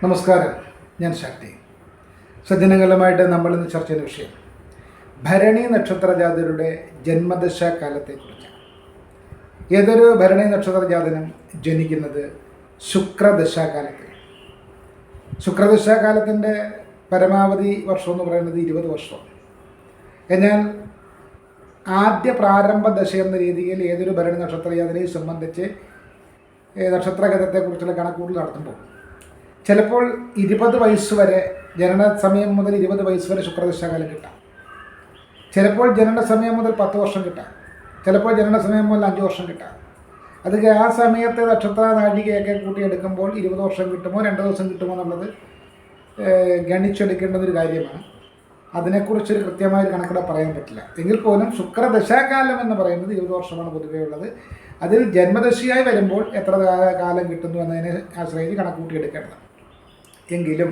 നമസ്കാരം, ഞാൻ ശക്തി. സജ്ജനങ്ങളുമായിട്ട് നമ്മളിന്ന് ചർച്ച ചെയ്യുന്ന വിഷയം ഭരണി നക്ഷത്ര ജാതരുടെ ജന്മദശാകാലത്തെക്കുറിച്ചാണ്. ഏതൊരു ഭരണി നക്ഷത്ര ജാതനും ജനിക്കുന്നത് ശുക്രദശാകാലത്തിൽ. ശുക്രദശാകാലത്തിൻ്റെ പരമാവധി വർഷം എന്ന് പറയുന്നത് 20 വർഷമാണ്. എന്നാൽ ആദ്യ പ്രാരംഭ ദശ എന്ന രീതിയിൽ ഏതൊരു ഭരണി നക്ഷത്ര ജാതനെയും സംബന്ധിച്ച് നക്ഷത്രഗതത്തെക്കുറിച്ചുള്ള കണക്കുകൂട്ടൽ നടത്തുമ്പോൾ ചിലപ്പോൾ 20 വയസ്സ് വരെ, ജനന സമയം മുതൽ 20 വയസ്സ് വരെ ശുക്രദശാകാലം കിട്ടാം. ചിലപ്പോൾ ജനന സമയം മുതൽ 10 വർഷം കിട്ടാം. ചിലപ്പോൾ ജനന സമയം മുതൽ 5 വർഷം കിട്ടാം. അത് ആ സമയത്തെ നക്ഷത്ര നാഴികയൊക്കെ കൂട്ടിയെടുക്കുമ്പോൾ 20 വർഷം കിട്ടുമോ 2 ദിവസം കിട്ടുമോ എന്നുള്ളത് ഗണിച്ചെടുക്കേണ്ടതൊരു കാര്യമാണ്. അതിനെക്കുറിച്ചൊരു കൃത്യമായൊരു കണക്കിടെ പറയാൻ പറ്റില്ല. എങ്കിൽ പോലും ശുക്രദശാകാലം എന്ന് പറയുന്നത് 20 വർഷമാണ് പൊതുവേ ഉള്ളത്. അതിൽ ജന്മദശയായി വരുമ്പോൾ എത്ര കാലം കിട്ടുന്നു എന്നതിനെ ആശ്രയിച്ച് കണക്ക് കൂട്ടിയെടുക്കേണ്ടതാണ്. എങ്കിലും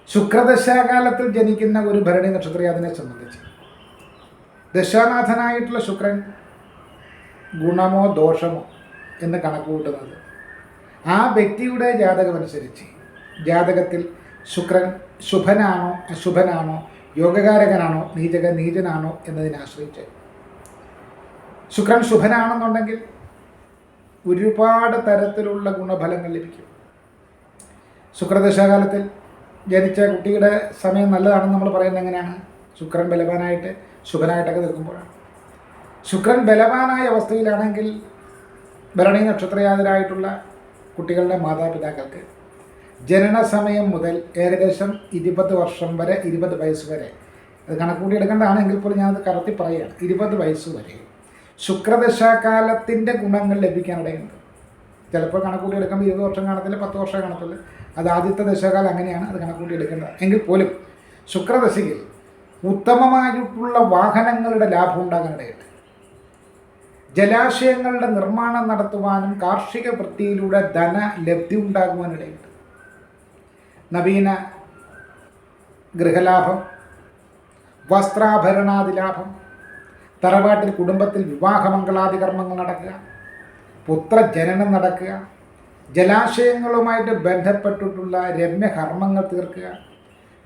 ശുക്രദശാകാലത്തിൽ ജനിക്കുന്ന ഒരു ഭരണി നക്ഷത്രജാതനെ സംബന്ധിച്ച് ദശാനാഥനായിട്ടുള്ള ശുക്രൻ ഗുണമോ ദോഷമോ എന്ന് കണക്ക് കൂട്ടുന്നത് ആ വ്യക്തിയുടെ ജാതകമനുസരിച്ച് ജാതകത്തിൽ ശുക്രൻ ശുഭനാണോ അശുഭനാണോ, യോഗകാരകനാണോ നീചനാണോ എന്നതിനെ ആശ്രയിച്ച്. ശുക്രൻ ശുഭനാണെന്നുണ്ടെങ്കിൽ ഒരുപാട് തരത്തിലുള്ള ഗുണഫലങ്ങൾ ലഭിക്കും. ശുക്രദശാകാലത്തിൽ ജനിച്ച കുട്ടിയുടെ സമയം നല്ലതാണെന്ന് നമ്മൾ പറയുന്നത് എങ്ങനെയാണ്? ശുക്രൻ ബലവാനായിട്ട് ശുഭനായിട്ടൊക്കെ നിൽക്കുമ്പോഴാണ്. ശുക്രൻ ബലവാനായ അവസ്ഥയിലാണെങ്കിൽ ഭരണി നക്ഷത്രജാതരായിട്ടുള്ള കുട്ടികളുടെ മാതാപിതാക്കൾക്ക് ജനന സമയം മുതൽ ഏകദേശം 20 വർഷം വരെ, 20 വയസ്സ് വരെ, അത് കണക്കൂട്ടി എടുക്കേണ്ടതാണെങ്കിൽ പോലും ഞാനത് കറക്റ്റ് പറയുകയാണ്, 20 വയസ്സ് വരെ ശുക്രദശാകാലത്തിൻ്റെ ഗുണങ്ങൾ ലഭിക്കാനിടയുണ്ട്. ചിലപ്പോൾ കണക്കൂട്ടി എടുക്കുമ്പോൾ 20 വർഷം കാണത്തില്ല, 10 വർഷം കാണത്തില്ല. അത് ആദ്യത്തെ ദശാകാലം അങ്ങനെയാണ്, അത് കണക്കൂട്ടി എടുക്കേണ്ടത്. എങ്കിൽ പോലും ശുക്രദശയിൽ ഉത്തമമായിട്ടുള്ള വാഹനങ്ങളുടെ ലാഭം ഉണ്ടാകാനിടയുണ്ട്. ജലാശയങ്ങളുടെ നിർമ്മാണം നടത്തുവാനും കാർഷിക വൃത്തിയിലൂടെ ധന ലബ്ധി ഉണ്ടാകുവാനിടയുണ്ട്. നവീന ഗൃഹലാഭം, വസ്ത്രാഭരണാദി ലാഭം, തറവാട്ടിൽ കുടുംബത്തിൽ വിവാഹമംഗളാദി കർമ്മങ്ങൾ നടക്കുക, പുത്രജനനം നടക്കുക, ജലാശയങ്ങളുമായിട്ട് ബന്ധപ്പെട്ടിട്ടുള്ള രമ്യകർമ്മങ്ങൾ തീർക്കുക,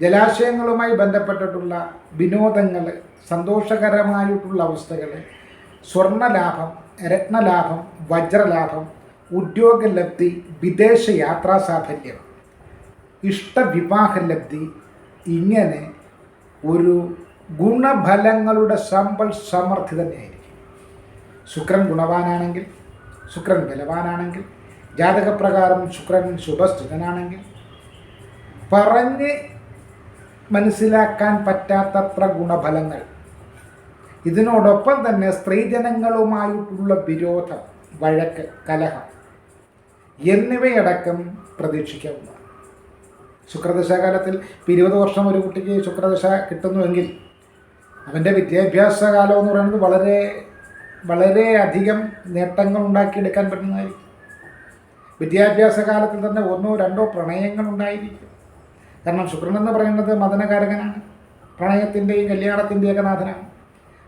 ജലാശയങ്ങളുമായി ബന്ധപ്പെട്ടിട്ടുള്ള വിനോദങ്ങൾ, സന്തോഷകരമായിട്ടുള്ള അവസ്ഥകൾ, സ്വർണലാഭം, രത്നലാഭം, വജ്രലാഭം, ഉദ്യോഗലബ്ധി, വിദേശ യാത്രാ സാഫല്യം, ഇഷ്ടവിവാഹലബ്ധി, ഇങ്ങനെ ഒരു ഗുണഫലങ്ങളുടെ സമ്പൽ സമൃദ്ധി തന്നെയായിരിക്കും. ശുക്രൻ ഗുണവാനാണെങ്കിൽ, ശുക്രൻ ബലവാനാണെങ്കിൽ, ജാതകപ്രകാരം ശുക്രൻ ശുഭസ്ഥിതനാണെങ്കിൽ പറഞ്ഞ് മനസ്സിലാക്കാൻ പറ്റാത്തത്ര ഗുണഫലങ്ങൾ, ഇതിനോടൊപ്പം തന്നെ സ്ത്രീജനങ്ങളുമായിട്ടുള്ള വിരോധം, വഴക്ക്, കലഹം എന്നിവയടക്കം പ്രതീക്ഷിക്കാവുന്നതാണ്. ശുക്രദശാകാലത്തിൽ 20 വർഷം ഒരു കുട്ടിക്ക് ശുക്രദശ കിട്ടുന്നുവെങ്കിൽ അവൻ്റെ വിദ്യാഭ്യാസ കാലം എന്ന് പറയുന്നത് വളരെ വളരെ അധികം നേട്ടങ്ങൾ ഉണ്ടാക്കിയെടുക്കാൻ പറ്റുന്നതായിരിക്കും. വിദ്യാഭ്യാസ കാലത്തിൽ തന്നെ 1-2 പ്രണയങ്ങൾ ഉണ്ടായിരിക്കും. കാരണം ശുക്രൻ എന്ന് പറയുന്നത് മദനകാരകനാണ്, പ്രണയത്തിൻ്റെയും കല്യാണത്തിൻ്റെയൊക്കെ നാഥനാണ്.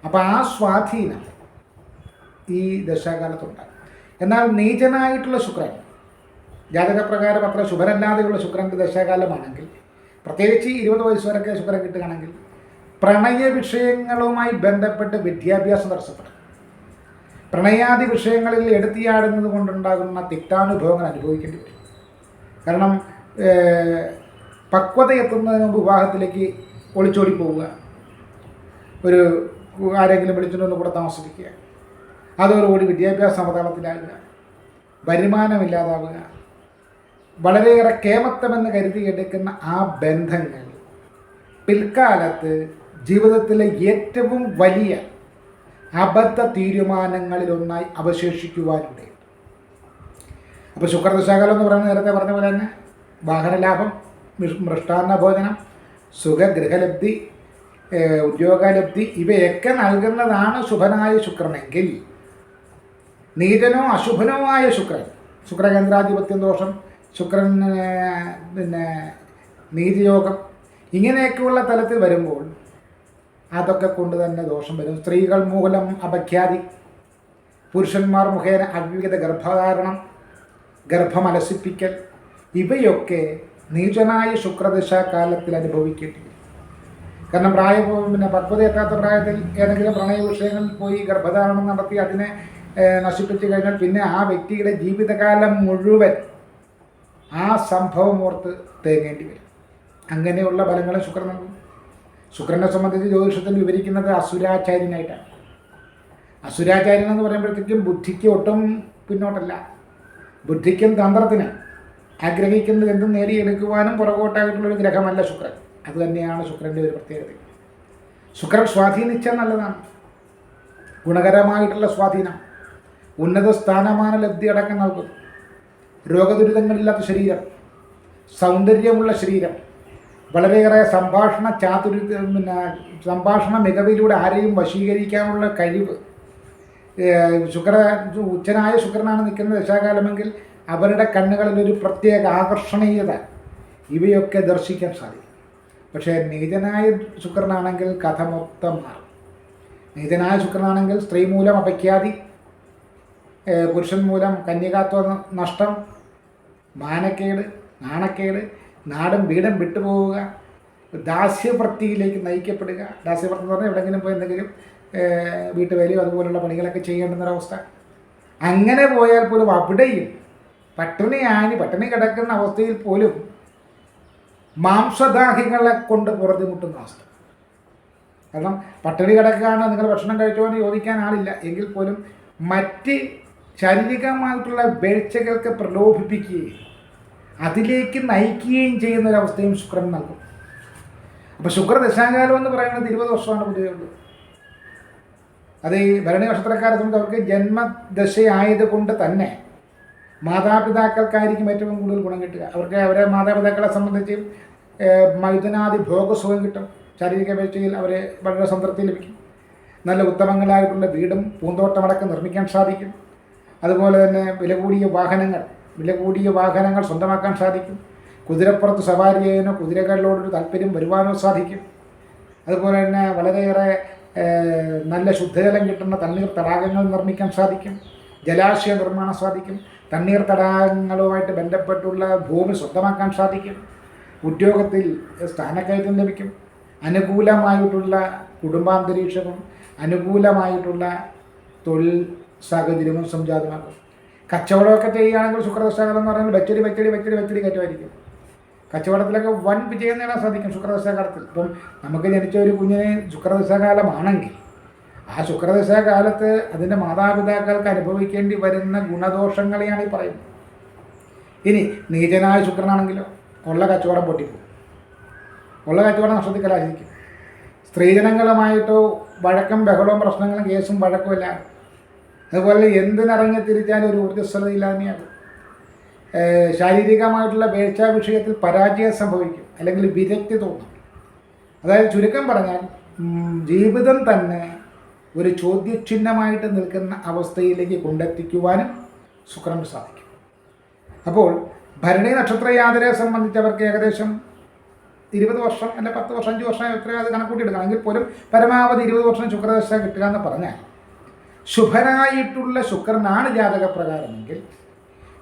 അപ്പോൾ ആ സ്വാധീനം ഈ ദശാകാലത്തുണ്ടാകും. എന്നാൽ നീചനായിട്ടുള്ള ശുക്രൻ, ജാതകപ്രകാരം അത്ര ശുഭരല്ലാതെയുള്ള ശുക്രൻ്റെ ദശാകാലമാണെങ്കിൽ, പ്രത്യേകിച്ച് 20 വയസ്സ് വരെയൊക്കെ ശുക്രൻ കിട്ടുകയാണെങ്കിൽ പ്രണയ വിഷയങ്ങളുമായി ബന്ധപ്പെട്ട് വിദ്യാഭ്യാസം തടസ്സപ്പെടും. പ്രണയാദി വിഷയങ്ങളിൽ എടുത്തിയാടുന്നത് കൊണ്ടുണ്ടാകുന്ന തിക്താനുഭവങ്ങൾ അനുഭവിക്കേണ്ടി വരും. കാരണം പക്വത എത്തുന്നതിന് മുമ്പ് വിവാഹത്തിലേക്ക് ഒളിച്ചോടി പോവുക, ഒരു ആരെങ്കിലും വിളിച്ചുകൊണ്ട് കൂടെ താമസിപ്പിക്കുക, അതോടുകൂടി വിദ്യാഭ്യാസ സമതലത്തിലാകുക, വരുമാനമില്ലാതാവുക, വളരെയേറെ കേമത്വമെന്ന് കരുതിയെടുക്കുന്ന ആ ബന്ധങ്ങൾ പിൽക്കാലത്ത് ജീവിതത്തിലെ ഏറ്റവും വലിയ അബദ്ധ തീരുമാനങ്ങളിലൊന്നായി അവശേഷിക്കുവാനിടയുണ്ട്. അപ്പോൾ ശുക്രദശാകാലം എന്ന് പറയുന്നത് നേരത്തെ പറഞ്ഞ പോലെ തന്നെ വാഹനലാഭം, മൃഷ്ടാന്ന ഭോജനം, സുഖഗൃഹലബ്ധി, ഉദ്യോഗലബ്ധി ഇവയൊക്കെ നൽകുന്നതാണ് ശുഭനായ ശുക്രനെങ്കിൽ, നീചനോ അശുഭനോ ആയ ശുക്രൻ, ശുക്രകേന്ദ്രാധിപത്യം ദോഷം, ശുക്രൻ നീതിയോഗം, ഇങ്ങനെയൊക്കെയുള്ള തലത്തിൽ വരുമ്പോൾ അതൊക്കെ കൊണ്ട് തന്നെ ദോഷം വരും. സ്ത്രീകൾ മൂലം അപഖ്യാതി, പുരുഷന്മാർ മുഖേന അവിവിധ ഗർഭധാരണം, ഗർഭമലസിപ്പിക്കൽ, ഇവയൊക്കെ നീചനായ ശുക്രദശാകാലത്തിൽ അനുഭവിക്കേണ്ടി വരും. കാരണം പക്വത എത്താത്ത പ്രായത്തിൽ ഏതെങ്കിലും പ്രണയ വിഷയങ്ങളിൽ പോയി ഗർഭധാരണം നടത്തി അതിനെ നശിപ്പിച്ചു കഴിഞ്ഞാൽ പിന്നെ ആ വ്യക്തിയുടെ ജീവിതകാലം മുഴുവൻ ആ സംഭവം ഓർത്ത് തേങ്ങേണ്ടി വരും. അങ്ങനെയുള്ള ഫലങ്ങളെ ശുക്രൻ നൽകും. ശുക്രനെ സംബന്ധിച്ച് ജ്യോതിഷത്തിൽ വിവരിക്കുന്നത് അസുരാചാര്യനായിട്ടാണ്. അസുരാചാര്യൻ എന്ന് പറയുമ്പോഴത്തേക്കും ബുദ്ധിക്ക് ഒട്ടും പിന്നോട്ടല്ല. ബുദ്ധിക്കും തന്ത്രത്തിന് ആഗ്രഹിക്കുന്നത് എന്തും നേടിയെടുക്കുവാനും പുറകോട്ടായിട്ടുള്ളൊരു ഗ്രഹമല്ല ശുക്രൻ. അതുതന്നെയാണ് ശുക്രൻ്റെ ഒരു പ്രത്യേകത. ശുക്രൻ സ്വാധീനിച്ചാൽ നല്ലതാണ്. ഗുണകരമായിട്ടുള്ള സ്വാധീനം, ഉന്നത സ്ഥാനമാന ലബ്ധി അടക്കം നൽകും. രോഗദുരിതങ്ങളില്ലാത്ത ശരീരം, സൗന്ദര്യമുള്ള ശരീരം, വളരെയേറെ സംഭാഷണ മികവിലൂടെ ആരെയും വശീകരിക്കാനുള്ള കഴിവ്. ഉച്ചനായ ശുക്രനാണ് നിൽക്കുന്ന ദശാകാലമെങ്കിൽ അവരുടെ കണ്ണുകളിലൊരു പ്രത്യേക ആകർഷണീയത, ഇവയൊക്കെ ദർശിക്കാൻ സാധിക്കും. പക്ഷേ നീചനായ ശുക്രനാണെങ്കിൽ കഥ മൊത്തം മാറും. നീചനായ ശുക്രനാണെങ്കിൽ സ്ത്രീ മൂലം അപഖ്യാതി, പുരുഷൻ മൂലം കന്യകാത്വ നഷ്ടം, മാനക്കേട്, നാണക്കേട്, നാടും വീടും വിട്ടുപോവുക, ദാസ്യവൃത്തിയിലേക്ക് നയിക്കപ്പെടുക. ദാസ്യവൃത്തി എന്ന് പറഞ്ഞാൽ എവിടെയെങ്കിലും പോയി എന്തെങ്കിലും വീട്ടുവേലയോ അതുപോലുള്ള പണികളൊക്കെ ചെയ്യേണ്ടുന്നൊരവസ്ഥ. അങ്ങനെ പോയാൽ പോലും അവിടെയും പട്ടിണി കിടക്കുന്ന അവസ്ഥയിൽ പോലും മാംസദാഹികളെ കൊണ്ട് പുറത്തുമുട്ടുന്ന അവസ്ഥ. കാരണം പട്ടിണി കിടക്കുകയാണ്, നിങ്ങൾ ഭക്ഷണം കഴിച്ചോ എന്ന് ചോദിക്കാൻ ആളില്ല എങ്കിൽ പോലും മറ്റ് ശാരീരികമായിട്ടുള്ള വീഴ്ചകൾക്ക് പ്രലോഭിപ്പിക്കുകയും അതിലേക്ക് നയിക്കുകയും ചെയ്യുന്നൊരവസ്ഥയും ശുക്രൻ നൽകും. അപ്പോൾ ശുക്രദശാകാലം എന്ന് പറയുന്നത് 20 വർഷമാണ് പൊതുവെ ഉള്ളത്. അത് ഈ ഭരണി നക്ഷത്രക്കാരെ സംബന്ധിച്ച് അവർക്ക് ജന്മദശയായതുകൊണ്ട് തന്നെ മാതാപിതാക്കൾക്കായിരിക്കും ഏറ്റവും കൂടുതൽ ഗുണം കിട്ടുക. അവരെ മാതാപിതാക്കളെ സംബന്ധിച്ച് മൈഥുനാദി ഭോഗസുഖം കിട്ടും. ശാരീരിക വീഴ്ചയിൽ അവരെ വളരെ സംതൃപ്തി ലഭിക്കും. നല്ല ഉത്തമങ്ങളായിട്ടുള്ള വീടും പൂന്തോട്ടമടക്കം നിർമ്മിക്കാൻ സാധിക്കും. അതുപോലെ തന്നെ വില കൂടിയ വാഹനങ്ങൾ സ്വന്തമാക്കാൻ സാധിക്കും. കുതിരപ്പുറത്ത് സവാരി ചെയ്യാനോ കുതിരകളിലോടൊരു താല്പര്യം വരുവാനോ സാധിക്കും. അതുപോലെ തന്നെ വളരെയേറെ നല്ല ശുദ്ധജലം കിട്ടുന്ന തണ്ണീർ തടാകങ്ങൾ നിർമ്മിക്കാൻ സാധിക്കും. ജലാശയ നിർമ്മാണം സാധിക്കും. തണ്ണീർ തടാകങ്ങളുമായിട്ട് ബന്ധപ്പെട്ടുള്ള ഭൂമി സ്വന്തമാക്കാൻ സാധിക്കും. ഉദ്യോഗത്തിൽ സ്ഥാനക്കയറ്റം ലഭിക്കും. അനുകൂലമായിട്ടുള്ള കുടുംബാന്തരീക്ഷവും അനുകൂലമായിട്ടുള്ള തൊഴിൽ സാഹചര്യവും സംജാതമാക്കും. കച്ചവടമൊക്കെ ചെയ്യുകയാണെങ്കിൽ ശുക്രദശാകാലം എന്ന് പറഞ്ഞാൽ വെച്ചടി കയറ്റമായിരിക്കും. കച്ചവടത്തിലൊക്കെ വൻ വിജയം നേടാൻ സാധിക്കും ശുക്രദശാകാലത്തിൽ. ഇപ്പം നമുക്ക് ജനിച്ച ഒരു കുഞ്ഞിന് ശുക്രദശാകാലമാണെങ്കിൽ ആ ശുക്രദശാകാലത്ത് അതിൻ്റെ മാതാപിതാക്കൾക്ക് അനുഭവിക്കേണ്ടി വരുന്ന ഗുണദോഷങ്ങളെയാണ് ഈ പറയുന്നത്. ഇനി നീചനായ ശുക്രനാണെങ്കിലോ ഉള്ള കച്ചവടം പൊട്ടിപ്പോകും. ഉള്ള കച്ചവടം നഷ്ടത്തിൽ കലാശിക്കും. സ്ത്രീജനങ്ങളുമായിട്ടോ വഴക്കം ബഹളവും പ്രശ്നങ്ങളും കേസും വഴക്കുമില്ല. അതുപോലെ എന്തിനിറങ്ങി തിരിച്ചാലും ഒരു ഊർജ്ജസ്വലതയില്ലായ്മയാകും. ശാരീരികമായിട്ടുള്ള വീഴ്ചാ വിഷയത്തിൽ പരാജയം സംഭവിക്കും, അല്ലെങ്കിൽ വിരക്തി തോന്നും. അതായത് ചുരുക്കം പറഞ്ഞാൽ ജീവിതം തന്നെ ഒരു ചോദ്യചിഹ്നമായിട്ട് നിൽക്കുന്ന അവസ്ഥയിലേക്ക് കൊണ്ടെത്തിക്കുവാനും ശുക്രന് സാധിക്കും. അപ്പോൾ ഭരണി നക്ഷത്രയാത്രയെ സംബന്ധിച്ചവർക്ക് ഏകദേശം 20 വർഷം അല്ല 10 വർഷം 5 വർഷം എത്രയോ അത് കണക്കൂട്ടിയെടുക്കണം. എങ്കിൽ പോലും പരമാവധി 20 വർഷം ശുക്രദശ കിട്ടുക എന്ന് പറഞ്ഞാൽ ശുഭനായിട്ടുള്ള ശുക്രനാണ് ജാതകപ്രകാരമെങ്കിൽ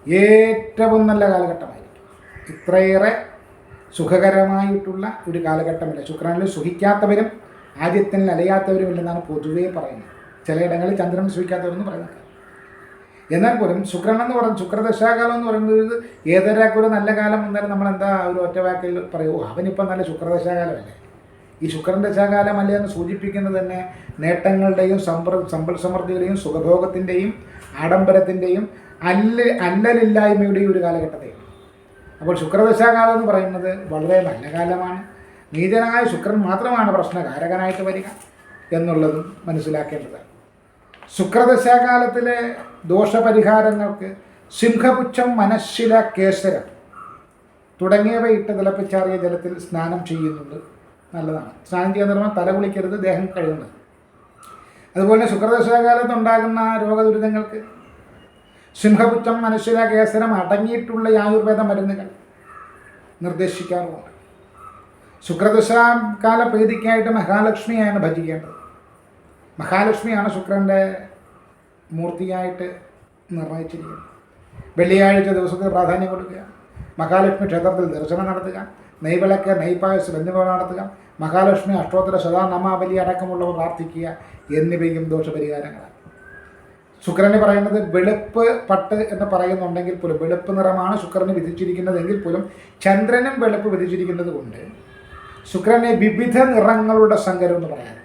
ഏറ്റവും നല്ല കാലഘട്ടമായിരിക്കും. ഇത്രയേറെ സുഖകരമായിട്ടുള്ള ഒരു കാലഘട്ടമില്ല. ശുക്രനിൽ സുഖിക്കാത്തവരും ആദ്യത്തിൽ അലയാത്തവരും ഇല്ലെന്നാണ് പൊതുവേ പറയുന്നത്. ചിലയിടങ്ങളിൽ ചന്ദ്രൻ സുഖിക്കാത്തവരെന്ന് പറയുന്നത്. എന്നാൽ പോലും ശുക്രൻ എന്ന് പറയുന്നത് ശുക്രദശാകാലം എന്ന് പറയുന്നത് ഏതൊരാൾക്കൊരു നല്ല കാലം വന്നാലും നമ്മളെന്താ ഒരു ഒറ്റവാക്കിൽ പറയുമോ അവനിപ്പം നല്ല ശുക്രദശാകാലമല്ലേ. ഈ ശുക്രൻ ദശാകാലമല്ലേ എന്ന് സൂചിപ്പിക്കുന്നത് തന്നെ നേട്ടങ്ങളുടെയും സമ്പൽ സമൃദ്ധിയുടെയും സുഖഭോഗത്തിൻ്റെയും ആഡംബരത്തിൻ്റെയും അല്ലലില്ലായ്മയുടെയും ഒരു കാലഘട്ടത്തെയാണ്. അപ്പോൾ ശുക്രദശാകാലം എന്ന് പറയുന്നത് വളരെ നല്ല കാലമാണ്. നീചനായ ശുക്രൻ മാത്രമാണ് പ്രശ്നകാരകനായിട്ട് വരിക എന്നുള്ളതും മനസ്സിലാക്കേണ്ടതാണ്. ശുക്രദശാകാലത്തിലെ ദോഷപരിഹാരങ്ങൾക്ക് സിംഹപുച്ഛം, മനശ്ശില, കേസരം തുടങ്ങിയവ ഇട്ട് തിളപ്പിച്ചാറിയ ജലത്തിൽ സ്നാനം ചെയ്യുന്നത് നല്ലതാണ്. സ്നാനം ചെയ്യുന്ന പറഞ്ഞാൽ തല കുളിക്കരുത്, ദേഹം കഴുകുന്നത്. അതുപോലെ ശുക്രദശാകാലത്തുണ്ടാകുന്ന രോഗദുരിതങ്ങൾക്ക് സിംഹപുച്ഛം, മനശ്ശില, കേസരം അടങ്ങിയിട്ടുള്ള ആയുർവേദ മരുന്നുകൾ നിർദ്ദേശിക്കാറുമുണ്ട്. ശുക്രദശാകാല പ്രീതിക്കായിട്ട് മഹാലക്ഷ്മിയാണ് ഭജിക്കേണ്ടത്. മഹാലക്ഷ്മിയാണ് ശുക്രൻ്റെ മൂർത്തിയായിട്ട് നിർണയിച്ചിരിക്കുന്നത്. വെള്ളിയാഴ്ച ദിവസത്തിന് പ്രാധാന്യം കൊടുക്കുക, മഹാലക്ഷ്മി ക്ഷേത്രത്തിൽ ദർശനം നടത്തുക, നെയ്വിളക്ക്, നെയ്പായസം എന്നിവ നടത്തുക, മഹാലക്ഷ്മി അഷ്ടോത്തര ശതാനാമാവലി അടക്കമുള്ളവ പ്രാർത്ഥിക്കുക എന്നിവയും ദോഷപരിഹാരങ്ങളാണ്. ശുക്രന് പറയുന്നത് വെളുപ്പ് പട്ട് എന്ന് പറയുന്നുണ്ടെങ്കിൽ പോലും, വെളുപ്പ് നിറമാണ് ശുക്രന് വിധിച്ചിരിക്കുന്നതെങ്കിൽ പോലും ചന്ദ്രനും വെളുപ്പ് വിധിച്ചിരിക്കുന്നത് കൊണ്ട് ശുക്രനെ വിവിധ നിറങ്ങളുടെ സങ്കരം എന്ന് പറയാറുണ്ട്.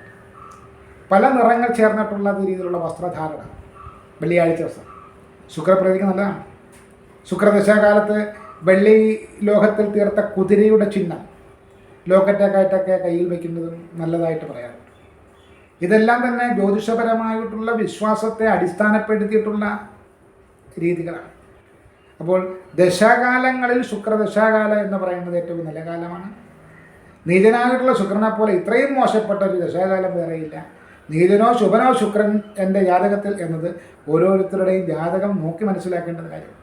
പല നിറങ്ങൾ ചേർന്നിട്ടുള്ള രീതിയിലുള്ള വസ്ത്രധാരണ വെള്ളിയാഴ്ച ദിവസം ശുക്രപ്രീതിക്ക് നല്ലതാണ്. ശുക്രദശാകാലത്ത് വെള്ളി ലോഹത്തിൽ തീർത്ത കുതിരയുടെ ചിഹ്നം ലോക്കറ്റൊക്കെ കയ്യിൽ വയ്ക്കുന്നതും നല്ലതായിട്ട് പറയാറുണ്ട്. ഇതെല്ലാം തന്നെ ജ്യോതിഷപരമായിട്ടുള്ള വിശ്വാസത്തെ അടിസ്ഥാനപ്പെടുത്തിയിട്ടുള്ള രീതികളാണ്. അപ്പോൾ ദശാകാലങ്ങളിൽ ശുക്രദശാകാലം എന്ന് പറയുന്നത് ഏറ്റവും നല്ല കാലമാണ്. നീചനായിട്ടുള്ള ശുക്രനെ പോലെ ഇത്രയും മോശപ്പെട്ട ഒരു ദശാകാലം വേറെയില്ല. നീചനോ ശുഭനോ ശുക്രൻ എൻ്റെ ജാതകത്തിൽ എന്നത് ഓരോരുത്തരുടെയും ജാതകം നോക്കി മനസ്സിലാക്കേണ്ടത് കാര്യം.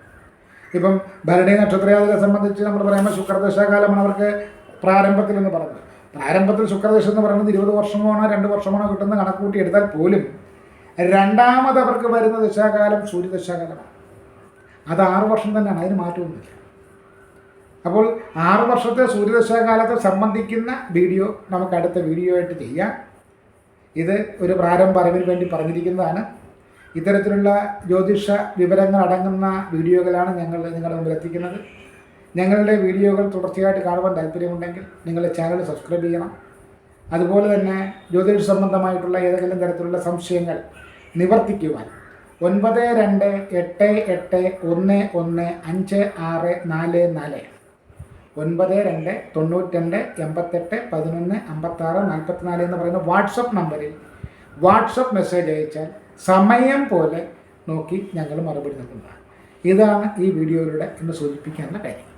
ഇപ്പം ഭരണി നക്ഷത്രജാതകത്തെ സംബന്ധിച്ച് നമ്മൾ പറയുമ്പോൾ ശുക്രദശാകാലമാണ് അവർക്ക് പ്രാരംഭത്തിൽ എന്ന് പറഞ്ഞത്. പ്രാരംഭത്തിൽ ശുക്രദശ എന്ന് പറയുന്നത് 20 വർഷമോ 2 വർഷമോ കിട്ടുന്ന കണക്ക് കൂട്ടി എടുത്താൽ പോലും രണ്ടാമത് അവർക്ക് വരുന്ന ദശാകാലം സൂര്യദശാകാലമാണ്. അത് 6 വർഷം തന്നെയാണ്, അതിന് മാറ്റമൊന്നുമില്ല. അപ്പോൾ 6 വർഷത്തെ സൂര്യദശാകാലത്തെ സംബന്ധിക്കുന്ന വീഡിയോ നമുക്ക് അടുത്ത വീഡിയോ ആയിട്ട് ചെയ്യാം. ഇത് ഒരു പ്രാരംഭ അറിവിന് വേണ്ടി പറഞ്ഞിരിക്കുന്നതാണ്. ഇത്തരത്തിലുള്ള ജ്യോതിഷ വിവരങ്ങൾ അടങ്ങുന്ന വീഡിയോകളാണ് ഞങ്ങൾ നിങ്ങളുടെ മുമ്പിൽ എത്തിക്കുന്നത്. ഞങ്ങളുടെ വീഡിയോകൾ തുടർച്ചയായിട്ട് കാണുവാൻ താല്പര്യമുണ്ടെങ്കിൽ നിങ്ങളുടെ ചാനൽ സബ്സ്ക്രൈബ് ചെയ്യണം. അതുപോലെ തന്നെ ജ്യോതിഷ സംബന്ധമായിട്ടുള്ള ഏതെങ്കിലും തരത്തിലുള്ള സംശയങ്ങൾ നിവർത്തിക്കുവാൻ 9288115644 929288115644 എന്ന് പറയുന്ന വാട്സപ്പ് നമ്പറിൽ വാട്സപ്പ് മെസ്സേജ് അയച്ചാൽ സമയം പോലെ നോക്കി ഞങ്ങൾ മറുപടി നൽകുന്നതാണ്. ഇതാണ് ഈ വീഡിയോയിലൂടെ ഇന്ന് സൂചിപ്പിക്കാനുള്ള കാര്യം.